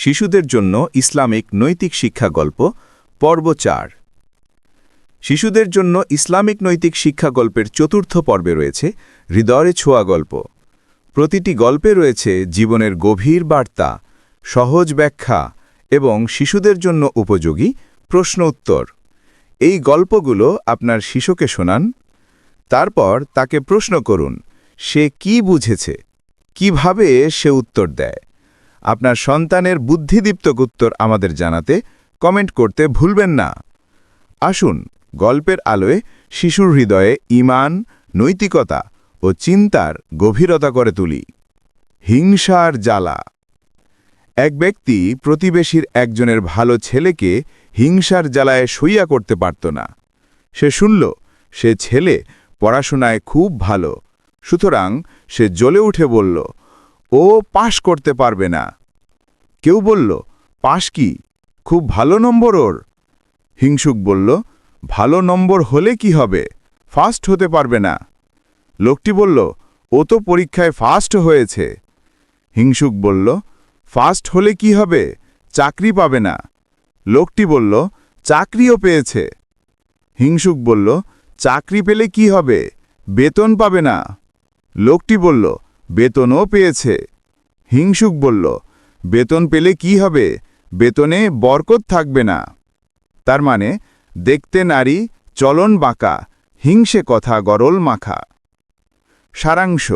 শিশুদের জন্য ইসলামিক নৈতিক শিক্ষা গল্প পর্ব ৪। শিশুদের জন্য ইসলামিক নৈতিক শিক্ষা গল্পের চতুর্থ পর্বে রয়েছে হৃদয়ে ছোঁয়া গল্প। প্রতিটি গল্পে রয়েছে জীবনের গভীর বার্তা, সহজ ব্যাখ্যা এবং শিশুদের জন্য উপযোগী প্রশ্ন উত্তর। এই গল্পগুলো আপনার শিশুকে শোনান, তারপর তাকে প্রশ্ন করুন সে কি বুঝেছে, কিভাবে সে উত্তর দেয়। আপনার সন্তানের বুদ্ধিদীপ্ত উত্তর আমাদের জানাতে কমেন্ট করতে ভুলবেন না। আসুন গল্পের আলোয় শিশুর হৃদয়ে ঈমান, নৈতিকতা ও চিন্তার গভীরতা করে তুলি। হিংসার জ্বালা। এক ব্যক্তি প্রতিবেশীর একজনের ভালো ছেলেকে হিংসার জ্বালায় সইয়া করতে পারত না। সে শুনল সে ছেলে পড়াশোনায় খুব ভালো, সুতরাং সে জ্বলে উঠে বলল, ও পাশ করতে পারবে না। কেউ বলল, পাশ কি, খুব ভালো নম্বর ওর। হিংসুক বলল, ভালো নম্বর হলে কি হবে, ফার্স্ট হতে পারবে না। লোকটি বলল, ও তো পরীক্ষায় ফার্স্ট হয়েছে। হিংসুক বলল, ফার্স্ট হলে কি হবে, চাকরি পাবে না। লোকটি বলল, চাকরিও পেয়েছে। হিংসুক বলল, চাকরি পেলে কি হবে, বেতন পাবে না। লোকটি বলল, বেতনও পেয়েছে। হিংসুক বলল, বেতন পেলে কি হবে, বেতনে বরকত থাকবে না। তার মানে দেখতে নারী, চলন বাঁকা, হিংসে কথা গরল মাখা। সারাংশ: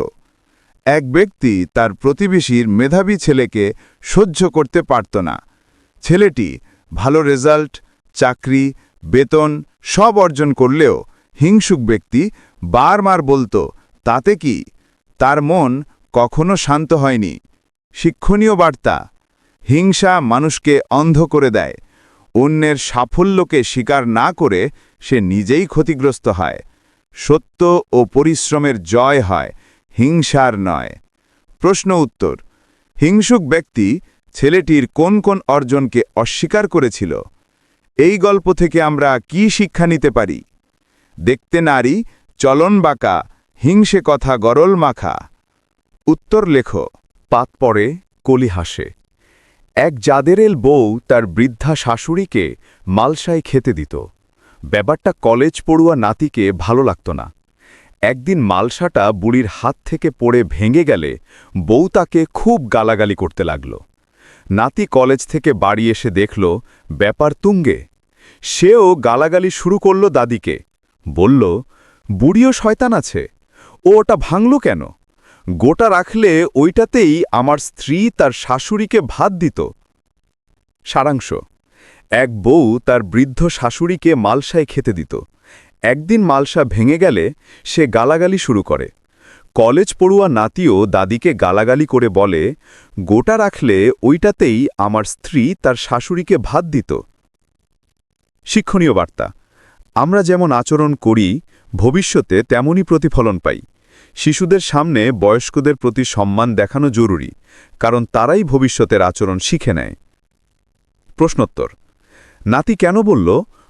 এক ব্যক্তি তার প্রতিবেশীর মেধাবী ছেলেকে সহ্য করতে পারত না। ছেলেটি ভালো রেজাল্ট, চাকরি, বেতন সব অর্জন করলেও হিংসুক ব্যক্তি বারবার বলত, তাতে কি। তার মন কখনো শান্ত হয়নি। শিক্ষণীয় বার্তা: হিংসা মানুষকে অন্ধ করে দেয়। অন্যের সাফল্যকে স্বীকার না করে সে নিজেই ক্ষতিগ্রস্ত হয়। সত্য ও পরিশ্রমের জয় হয়, হিংসার নয়। প্রশ্ন উত্তর: হিংসুক ব্যক্তি ছেলেটির কোন কোন অর্জনকে অস্বীকার করেছিল? এই গল্প থেকে আমরা কি শিক্ষা নিতে পারি? দেখতে নারী, চলন বাঁকা, হিংসে কথা গরল মাখা। উত্তর লেখো। পাত পড়ে, কলি হাসে। এক জাদেরেল বউ তার বৃদ্ধা শাশুড়িকে মালসায় খেতে দিত। ব্যাপারটা কলেজ পড়ুয়া নাতিকে ভালো লাগত না। একদিন মালসাটা বুড়ির হাত থেকে পড়ে ভেঙে গেলে বউ তাকে খুব গালাগালি করতে লাগল। নাতি কলেজ থেকে বাড়ি এসে দেখল ব্যাপার তুঙ্গে। সেও গালাগালি শুরু করল দাদিকে। বলল, বুড়িও শয়তান আছে, ও ওটা ভাঙল কেন? গোটা রাখলে ওইটাতেই আমার স্ত্রী তার শাশুড়িকে ভাত দিত। সারাংশ: এক বউ তার বৃদ্ধ শাশুড়িকে মালসায় খেতে দিত। একদিন মালসা ভেঙে গেলে সে গালাগালি শুরু করে। কলেজ পড়ুয়া নাতিও দাদিকে গালাগালি করে বলে, গোটা রাখলে ওইটাতেই আমার স্ত্রী তার শাশুড়িকে ভাত দিত। শিক্ষণীয় বার্তা: আমরা যেমন আচরণ করি ভবিষ্যতে তেমনই প্রতিফলন পাই। শিশুদের সামনে বয়স্কদের প্রতি সম্মান দেখানো জরুরি, কারণ তারাই ভবিষ্যতের আচরণ শিখে নেয়। প্রশ্নোত্তর: নাতি কেন বলল,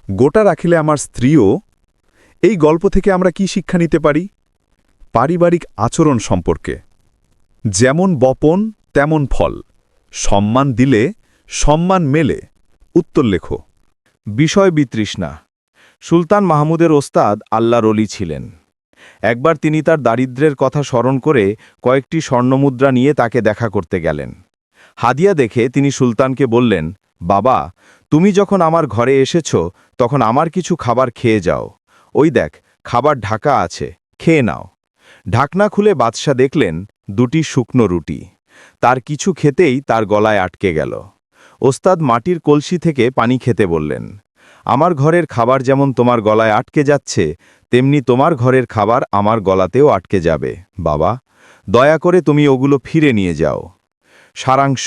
গোটা রাখিলে আমার স্ত্রীও? এই গল্প থেকে আমরা কি শিক্ষা নিতে পারি? পারিবারিক আচরণ সম্পর্কে। যেমন বপন তেমন ফল, সম্মান দিলে সম্মান মেলে। উত্তর লেখো। বিষয় বিতৃষ্ণা। সুলতান মাহমুদের ওস্তাদ আল্লাহর ওলি ছিলেন। একবার তিনি তার দারিদ্র্যের কথা স্মরণ করে কয়েকটি স্বর্ণমুদ্রা নিয়ে তাকে দেখা করতে গেলেন। হাদিয়া দেখে তিনি সুলতানকে বললেন, বাবা, তুমি যখন আমার ঘরে এসেছ তখন আমার কিছু খাবার খেয়ে যাও। ওই দেখ, খাবার ঢাকা আছে, খেয়ে নাও। ঢাকনা খুলে বাদশা দেখলেন দুটি শুকনো রুটি। তার কিছু খেতেই তার গলায় আটকে গেল। ওস্তাদ মাটির কলসি থেকে পানি খেতে বললেন, আমার ঘরের খাবার যেমন তোমার গলায় আটকে যাচ্ছে, তেমনি তোমার ঘরের খাবার আমার গলাতেও আটকে যাবে। বাবা, দয়া করে তুমি ওগুলো ফিরে নিয়ে যাও। সারাংশ: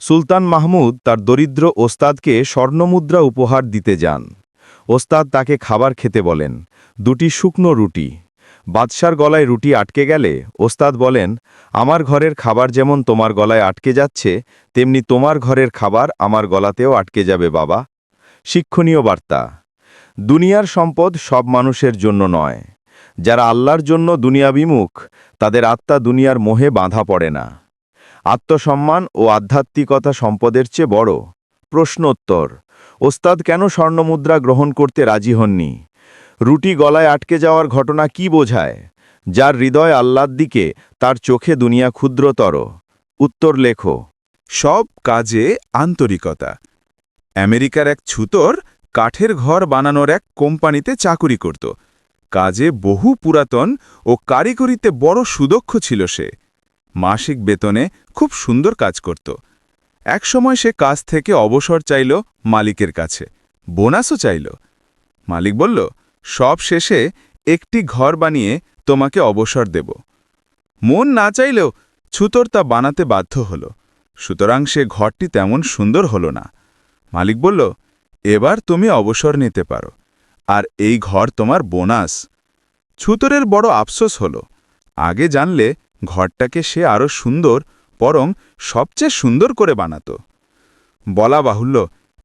সুলতান মাহমুদ তার দরিদ্র ওস্তাদকে স্বর্ণমুদ্রা উপহার দিতে যান। ওস্তাদ তাকে খাবার খেতে বলেন, দুটি শুকনো রুটি। বাদশার গলায় রুটি আটকে গেলে ওস্তাদ বলেন, আমার ঘরের খাবার যেমন তোমার গলায় আটকে যাচ্ছে, তেমনি তোমার ঘরের খাবার আমার গলাতেও আটকে যাবে। বাবা। শিক্ষণীয় বার্তা: দুনিয়ার সম্পদ সব মানুষের জন্য নয়। যারা আল্লাহর জন্য দুনিয়াবিমুখ, তাদের আত্মা দুনিয়ার মোহে বাঁধা পড়ে না। আত্মসম্মান ও আধ্যাত্মিকতা সম্পদের চেয়ে বড়। প্রশ্নোত্তর: ওস্তাদ কেন স্বর্ণমুদ্রা গ্রহণ করতে রাজি হননি? রুটি গলায় আটকে যাওয়ার ঘটনা কি বোঝায়? যার হৃদয় আল্লাহর দিকে, তার চোখে দুনিয়া ক্ষুদ্রতর। উত্তর লেখো। সব কাজে আন্তরিকতা। আমেরিকার এক ছুতোর কাঠের ঘর বানানোর এক কোম্পানিতে চাকুরি করত। কাজে বহু পুরাতন ও কারিগরিতে বড় সুদক্ষ ছিল সে। মাসিক বেতনে খুব সুন্দর কাজ করত। একসময় সে কাজ থেকে অবসর চাইল মালিকের কাছে, বোনাসও চাইল। মালিক বলল, সব শেষে একটি ঘর বানিয়ে তোমাকে অবসর দেব। মন না চাইলেও ছুতোর তা বানাতে বাধ্য হল। সুতরাং সে ঘরটি তেমন সুন্দর হল না। মালিক বলল, এবার তুমি অবসর নিতে পারো, আর এই ঘর তোমার বোনাস। ছুতোরের বড় আফসোস হল, আগে জানলে ঘরটাকে সে আরও সুন্দর, বরং সবচেয়ে সুন্দর করে বানাত। বলা বাহুল্য,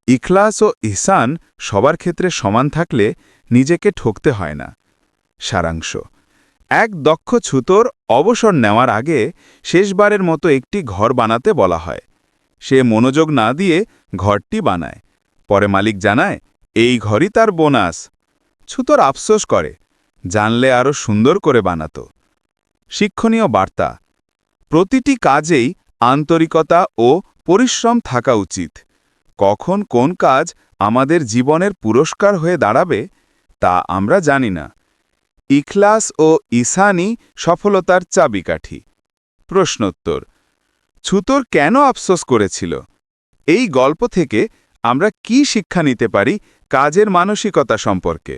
ইখলাস ও ইহসান সবার ক্ষেত্রে সমান থাকলে নিজেকে ঠকতে হয় না। সারাংশ: এক দক্ষ ছুতোর অবসর নেওয়ার আগে শেষবারের মতো একটি ঘর বানাতে বলা হয়। সে মনোযোগ না দিয়ে ঘরটি বানায়। পরে মালিক জানায়, এই ঘরই তার বোনাস। ছুতোর আফসোস করে, জানলে আরও সুন্দর করে বানাত। শিক্ষণীয় বার্তা: প্রতিটি কাজেই আন্তরিকতা ও পরিশ্রম থাকা উচিত। কখন কোন কাজ আমাদের জীবনের পুরস্কার হয়ে দাঁড়াবে তা আমরা জানি না। ইখলাস ও ইসানই সফলতার চাবিকাঠি। প্রশ্নোত্তর: ছুতোর কেন আফসোস করেছিল? এই গল্প থেকে আমরা কি শিক্ষা নিতে পারি কাজের মানসিকতা সম্পর্কে?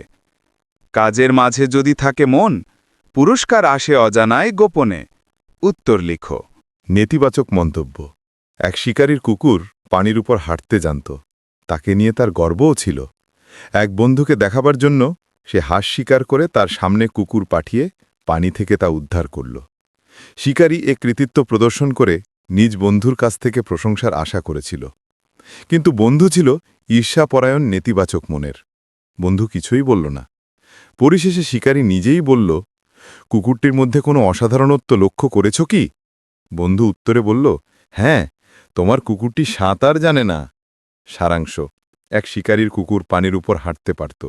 কাজের মাঝে যদি থাকে মন, পুরস্কার আসে অজানায় গোপনে। উত্তর লিখো। নেতিবাচক মন্তব্য: এক শিকারীর কুকুর পানির উপর হাঁটতে জানত। তাকে নিয়ে তার গর্বও ছিল। এক বন্ধুকে দেখাবার জন্য সে হাঁস শিকার করে তার সামনে কুকুর পাঠিয়ে পানি থেকে তা উদ্ধার করল। শিকারী এ কৃতিত্ব প্রদর্শন করে নিজ বন্ধুর কাছ থেকে প্রশংসার আশা করেছিল। কিন্তু বন্ধু ছিল ঈর্ষাপরায়ণ, নেতিবাচক মনের। বন্ধু কিছুই বলল না। পরিশেষে শিকারী নিজেই বলল, কুকুরটির মধ্যে কোনো অসাধারণত্ব লক্ষ্য করেছ কি? বন্ধু উত্তরে বলল, হ্যাঁ, তোমার কুকুরটি সাঁতার জানে না। সারাংশ: এক শিকারীর কুকুর পানির উপর হাঁটতে পারত।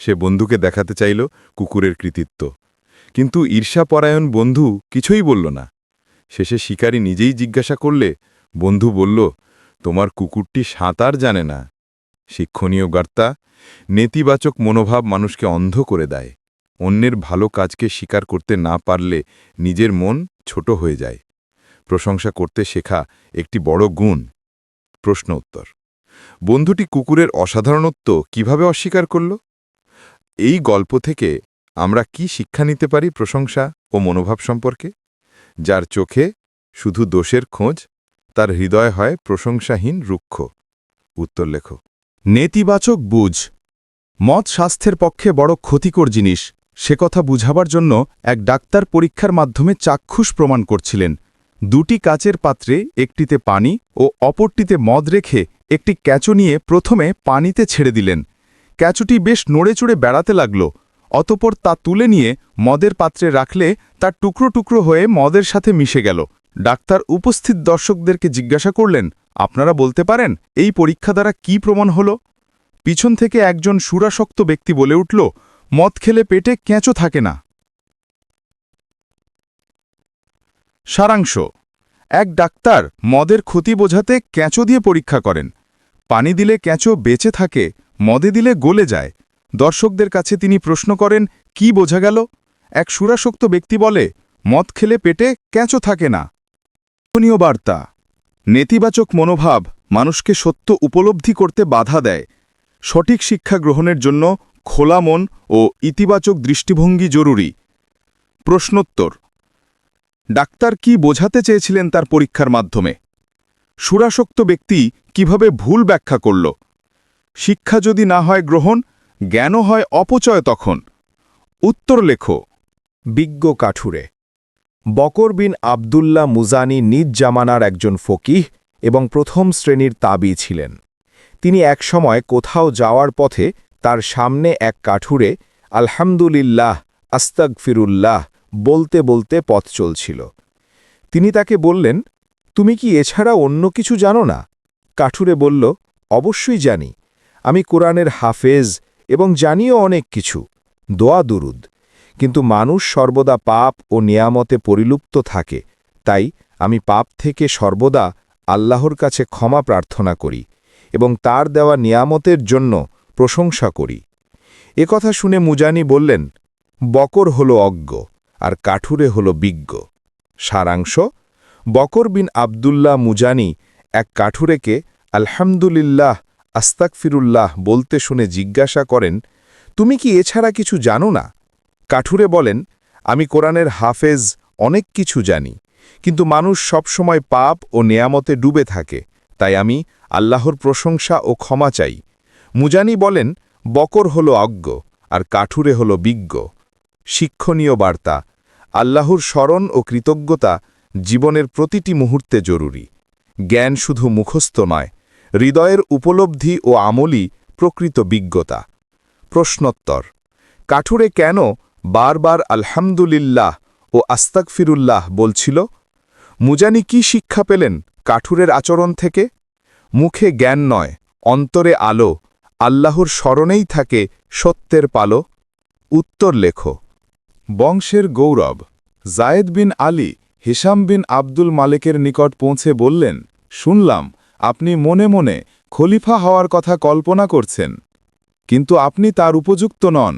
সে বন্ধুকে দেখাতে চাইল কুকুরের কৃতিত্ব, কিন্তু ঈর্ষাপরায়ণ বন্ধু কিছুই বলল না। শেষে শিকারী নিজেই জিজ্ঞাসা করলে বন্ধু বলল, তোমার কুকুরটি সাঁতার জানে না। শিক্ষণীয় বার্তা: নেতিবাচক মনোভাব মানুষকে অন্ধ করে দেয়। অন্যের ভালো কাজকে স্বীকার করতে না পারলে নিজের মন ছোট হয়ে যায়। প্রশংসা করতে শেখা একটি বড় গুণ। প্রশ্ন উত্তর: বন্ধুটি কুকুরের অসাধারণত্ব কিভাবে অস্বীকার করল? এই গল্প থেকে আমরা কি শিক্ষা নিতে পারি প্রশংসা ও মনোভাব সম্পর্কে? যার চোখে শুধু দোষের খোঁজ, তার হৃদয় হয় প্রশংসাহীন রুক্ষ। উত্তর লেখো। নেতিবাচক বুঝ। মদ স্বাস্থ্যের পক্ষে বড় ক্ষতিকর জিনিস, সে কথা বুঝাবার জন্য এক ডাক্তার পরীক্ষার মাধ্যমে চাক্ষুষ প্রমাণ করছিলেন। দুটি কাচের পাত্রে একটিতে পানি ও অপরটিতে মদ রেখে একটি ক্যাচো নিয়ে প্রথমে পানিতে ছেড়ে দিলেন। ক্যাচোটি বেশ নড়েচড়ে বেড়াতে লাগল। অতপর তা তুলে নিয়ে মদের পাত্রে রাখলে তা টুকরো টুকরো হয়ে মদের সাথে মিশে গেল। ডাক্তার উপস্থিত দর্শকদেরকে জিজ্ঞাসা করলেন, আপনারা বলতে পারেন এই পরীক্ষা দ্বারা কি প্রমাণ হল? পিছন থেকে একজন সুরাসক্ত ব্যক্তি বলে উঠল, মদ খেলে পেটে কেঁচো থাকে না। সারাংশ: এক ডাক্তার মদের ক্ষতি বোঝাতে কেঁচো দিয়ে পরীক্ষা করেন। পানি দিলে কেঁচো বেঁচে থাকে, মদে দিলে গলে যায়। দর্শকদের কাছে তিনি প্রশ্ন করেন, কি বোঝা গেল? এক সুরাসক্ত ব্যক্তি বলে, মদ খেলে পেটে কেঁচো থাকে না। শিক্ষণীয় বার্তা: নেতিবাচক মনোভাব মানুষকে সত্য উপলব্ধি করতে বাধা দেয়। সঠিক শিক্ষা গ্রহণের জন্য খোলা মন ও ইতিবাচক দৃষ্টিভঙ্গি জরুরি। প্রশ্নোত্তর: ডাক্তার কি বোঝাতে চেয়েছিলেন তার পরীক্ষার মাধ্যমে? সুরাসক্ত ব্যক্তি কিভাবে ভুল ব্যাখ্যা করল? শিক্ষা যদি না হয় গ্রহণ, জ্ঞানও হয় অপচয় তখন। উত্তর লেখো। বিজ্ঞ কাঠুরে। বকর বিন আবদুল্লাহ মুজানি নিজ জামানার একজন ফকিহ এবং প্রথম শ্রেণীর তাবী ছিলেন। তিনি একসময় কোথাও যাওয়ার পথে তার সামনে এক কাঠুরে আলহামদুলিল্লাহ, আস্তাগফিরুল্লাহ বলতে বলতে পথ চলছিল। তিনি তাকে বললেন, তুমি কি এছাড়া অন্য কিছু জানো না? কাঠুরে বলল, অবশ্যই জানি। আমি কোরআনের হাফেজ এবং জানিও অনেক কিছু, দোয়া দুরুদ। কিন্তু মানুষ সর্বদা পাপ ও নিয়ামতে পরিলুপ্ত থাকে, তাই আমি পাপ থেকে সর্বদা আল্লাহর কাছে ক্ষমা প্রার্থনা করি এবং তার দেওয়া নিয়ামতের জন্য প্রশংসা করি। কথা শুনে মুজানি বললেন, বকর হল অজ্ঞ আর কাঠুরে হল বিজ্ঞ। সারাংশ: বকর বিন আবদুল্লাহ মুজানি এক কাঠুরেকে আলহামদুলিল্লাহ আস্তাগফিরুল্লাহ বলতে শুনে জিজ্ঞাসা করেন, তুমি কি এছাড়া কিছু জানো না? কাঠুরে বলেন, আমি কোরআনের হাফেজ, অনেক কিছু জানি, কিন্তু মানুষ সবসময় পাপ ও নেয়ামতে ডুবে থাকে, তাই আমি আল্লাহর প্রশংসা ও ক্ষমা চাই। মুজানি বলেন, বকর হল অজ্ঞ আর কাঠুরে হল বিজ্ঞ। শিক্ষণীয় বার্তা: আল্লাহর স্মরণ ও কৃতজ্ঞতা জীবনের প্রতিটি মুহূর্তে জরুরি। জ্ঞান শুধু মুখস্থ নয়, হৃদয়ের উপলব্ধি ও আমলই প্রকৃত বিজ্ঞতা। প্রশ্নোত্তর: কাঠুরে কেন বারবার আলহামদুলিল্লাহ ও আস্তাগফিরুল্লাহ বলছিল? মুজানি কি শিক্ষা পেলেন কাঠুরের আচরণ থেকে? মুখে জ্ঞান নয়, অন্তরে আলো, আল্লাহর স্মরণেই থাকে সত্যের পালো। উত্তর লেখো। বংশের গৌরব। জায়েদ বিন আলী হিশাম বিন আব্দুল মালেকের নিকট পৌঁছে বললেন, শুনলাম আপনি মনে মনে খলিফা হওয়ার কথা কল্পনা করছেন, কিন্তু আপনি তার উপযুক্ত নন,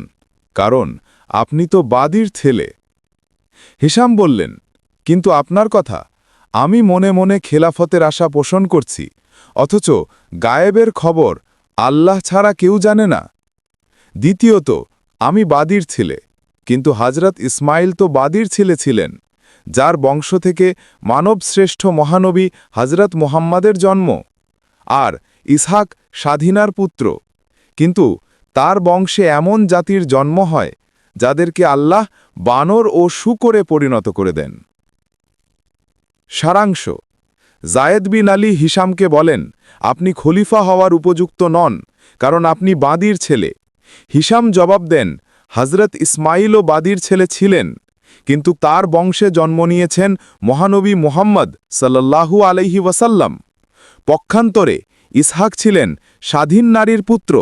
কারণ আপনি তো বাদীর ছেলে। হিশাম বললেন, কিন্তু আপনার কথা, আমি মনে মনে খেলাফতের আশা পোষণ করছি, অথচ গায়েবের খবর আল্লাহ ছাড়া কেউ জানে না। দ্বিতীয়ত, আমি বাদীর ছেলে, কিন্তু হযরত ইসমাইল তো বাদীর ছেলে ছিলেন, যার বংশ থেকে মানবশ্রেষ্ঠ মহানবী হযরত মুহাম্মাদের জন্ম। আর ইসহাক স্বাধীনার পুত্র, কিন্তু তার বংশে এমন জাতির জন্ম হয় যাদেরকে আল্লাহ বানর ও শূকরে পরিণত করে দেন। সারাংশ: জায়েদ বিন আলী হিশামকে বলেন, আপনি খলিফা হওয়ার উপযুক্ত নন, কারণ আপনি বাদীর ছেলে। হিশাম জবাব দেন, হযরত ইসমাইলও বাদীর ছেলে ছিলেন, কিন্তু তার বংশে জন্ম নিয়েছেন মহানবী মুহাম্মদ সাল্লাল্লাহু আলাইহি ওয়াসাল্লাম। পক্ষান্তরে ইসহাক ছিলেন স্বাধীন নারীর পুত্র,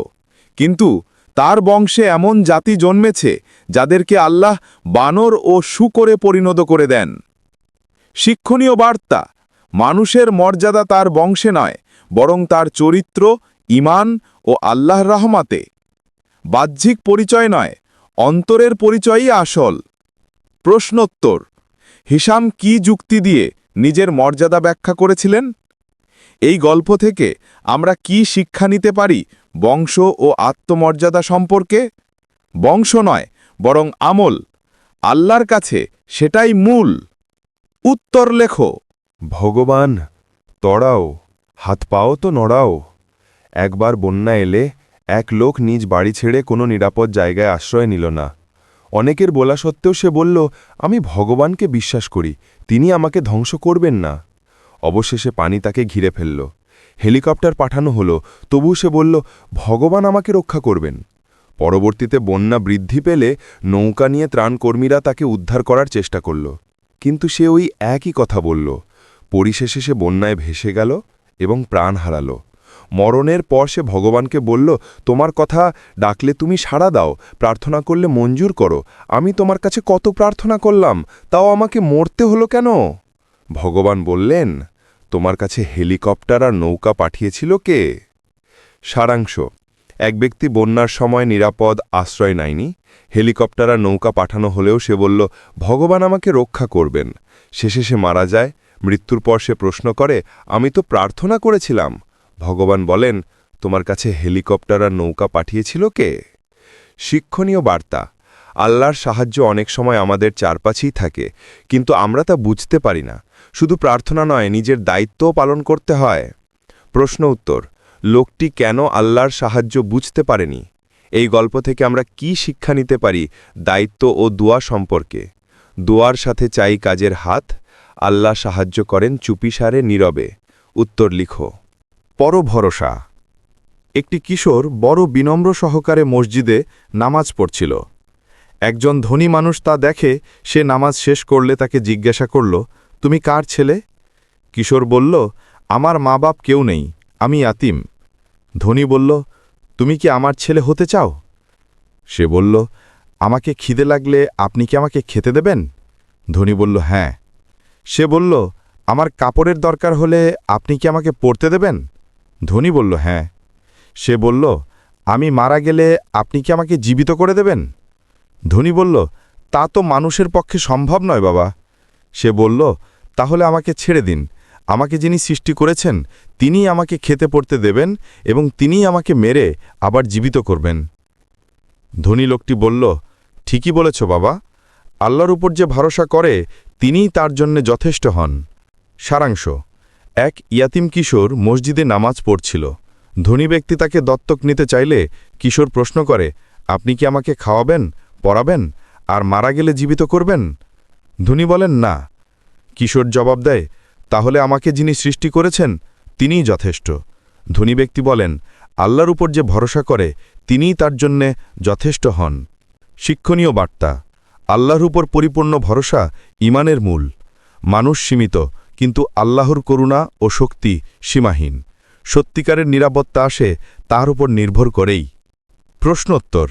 কিন্তু তার বংশে এমন জাতি জন্মেছে যাদেরকে আল্লাহ বানর ও শূকরে পরিণত করে দেন। শিক্ষণীয় বার্তা: মানুষের মর্যাদা তার বংশে নয়, বরং তার চরিত্র, ঈমান ও আল্লাহর রহমতে। বাহ্যিক পরিচয় নয়, অন্তরের পরিচয়ই আসল। প্রশ্নোত্তর: হিশাম কি যুক্তি দিয়ে নিজের মর্যাদা ব্যাখ্যা করেছিলেন? এই গল্প থেকে আমরা কি শিক্ষা নিতে পারি বংশ ও আত্মমর্যাদা সম্পর্কে? বংশ নয়, বরং আমল, আল্লাহর কাছে সেটাই মূল। উত্তর লেখো। ভগবান তড়াও, হাত পাও তো নড়াও। একবার বন্যা এলে এক লোক নিজ বাড়ি ছেড়ে কোনো নিরাপদ জায়গায় আশ্রয় নিল না। অনেকের বলা সত্ত্বেও সে বলল, আমি ভগবানকে বিশ্বাস করি, তিনি আমাকে ধ্বংস করবেন না। অবশেষে পানি তাকে ঘিরে ফেলল। হেলিকপ্টার পাঠানো হলো, তবু সে বলল, ভগবান আমাকে রক্ষা করবেন। পরবর্তীতে বন্যা বৃদ্ধি পেলে নৌকা নিয়ে ত্রাণকর্মীরা তাকে উদ্ধার করার চেষ্টা করল, কিন্তু সে ওই একই কথা বলল। পরিশেষে সে বন্যায় ভেসে গেল এবং প্রাণ হারাল। মরণের পর সে ভগবানকে বলল, তোমার কথা ডাকলে তুমি সাড়া দাও, প্রার্থনা করলে মঞ্জুর করো। আমি তোমার কাছে কত প্রার্থনা করলাম, তাও আমাকে মরতে হলো কেন? ভগবান বললেন, তোমার কাছে হেলিকপ্টার আর নৌকা পাঠিয়েছিল কে? সারাংশ: এক ব্যক্তি বন্যার সময় নিরাপদ আশ্রয় নেয়নি। হেলিকপ্টার আর নৌকা পাঠানো হলেও সে বলল, ভগবান আমাকে রক্ষা করবেন। শেষে সে মারা যায়। মৃত্যুর পর সে প্রশ্ন করে, আমি তো প্রার্থনা করেছিলাম। ভগবান বলেন, তোমার কাছে হেলিকপ্টার আর নৌকা পাঠিয়েছিল কে? শিক্ষণীয় বার্তা: আল্লাহর সাহায্য অনেক সময় আমাদের চারপাশেই থাকে, কিন্তু আমরা তা বুঝতে পারি না। শুধু প্রার্থনা নয়, নিজের দায়িত্বও পালন করতে হয়। প্রশ্ন উত্তর: লোকটি কেন আল্লাহর সাহায্য বুঝতে পারেনি? এই গল্প থেকে আমরা কি শিক্ষা নিতে পারি দায়িত্ব ও দোয়া সম্পর্কে? দোয়ার সাথে চাই কাজের হাত, আল্লাহ সাহায্য করেন চুপিসারে নীরবে। উত্তর লিখো। পরভরসা। একটি কিশোর বড় বিনম্র সহকারে মসজিদে নামাজ পড়ছিল। একজন ধনী মানুষ তা দেখে সে নামাজ শেষ করলে তাকে জিজ্ঞাসা করল, তুমি কার ছেলে? কিশোর বলল, আমার মা বাপ কেউ নেই, আমি ইয়াতিম। ধনী বলল, তুমি কি আমার ছেলে হতে চাও? সে বলল, আমাকে খিদে লাগলে আপনি কি আমাকে খেতে দেবেন? ধনী বলল, হ্যাঁ। সে বলল, আমার কাপড়ের দরকার হলে আপনি কি আমাকে পরতে দেবেন? ধনী বলল, হ্যাঁ। সে বলল, আমি মারা গেলে আপনি কি আমাকে জীবিত করে দেবেন? ধনী বলল, তা তো মানুষের পক্ষে সম্ভব নয় বাবা। সে বলল, তাহলে আমাকে ছেড়ে দিন, আমাকে যিনি সৃষ্টি করেছেন তিনিই আমাকে খেতে পড়তে দেবেন এবং তিনিই আমাকে মেরে আবার জীবিত করবেন। ধনী লোকটি বলল, ঠিকই বলেছ বাবা, আল্লাহর উপর যে ভরসা করে তিনিই তার জন্যে যথেষ্ট হন। সারাংশ: এক ইয়াতিম কিশোর মসজিদে নামাজ পড়ছিল। ধনী ব্যক্তি তাকে দত্তক নিতে চাইলে কিশোর প্রশ্ন করে, আপনি কি আমাকে খাওয়াবেন, পড়াবেন আর মারা গেলে জীবিত করবেন? ধনী বলেন, না। কিশোর জবাব দেয়, তাহলে আমাকে যিনি সৃষ্টি করেছেন তিনিই যথেষ্ট। ধনী ব্যক্তি বলেন, আল্লাহর উপর যে ভরসা করে তিনিই তার জন্যে যথেষ্ট হন। শিক্ষণীয় বার্তা: আল্লাহর উপর পরিপূর্ণ ভরসা ঈমানের মূল। মানুষ সীমিত, কিন্তু আল্লাহর করুণা ও শক্তি সীমাহীন। সত্যিকারের নিরাপত্তা আসে তার উপর নির্ভর করেই। প্রশ্নোত্তর: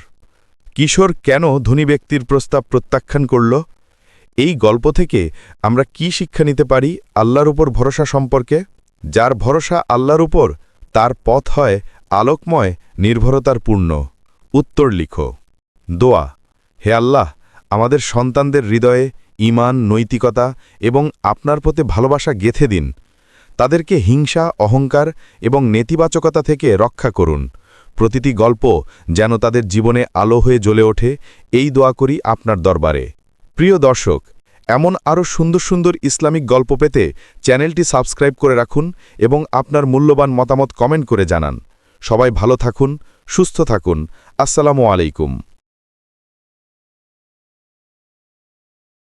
কিশোর কেন ধনী ব্যক্তির প্রস্তাব প্রত্যাখ্যান করল? এই গল্প থেকে আমরা কি শিক্ষা নিতে পারি আল্লাহর উপর ভরসা সম্পর্কে? যার ভরসা আল্লাহর উপর, তার পথ হয় আলোকময়, নির্ভরতার পূর্ণ। উত্তর লিখো। দোয়া: হে আল্লাহ, আমাদের সন্তানদের হৃদয়ে ঈমান, নৈতিকতা এবং আপনার প্রতি ভালোবাসা গেঁথে দিন। তাদেরকে হিংসা, অহংকার এবং নেতিবাচকতা থেকে রক্ষা করুন। প্রতিটি গল্প যেন তাদের জীবনে আলো হয়ে জ্বলে ওঠে, এই দোয়া করি আপনার দরবারে। প্রিয় দর্শক, এমন আরও সুন্দর সুন্দর ইসলামিক গল্প পেতে চ্যানেলটি সাবস্ক্রাইব করে রাখুন এবং আপনার মূল্যবান মতামত কমেন্ট করে জানান। সবাই ভালো থাকুন, সুস্থ থাকুন। আসসালামু আলাইকুম।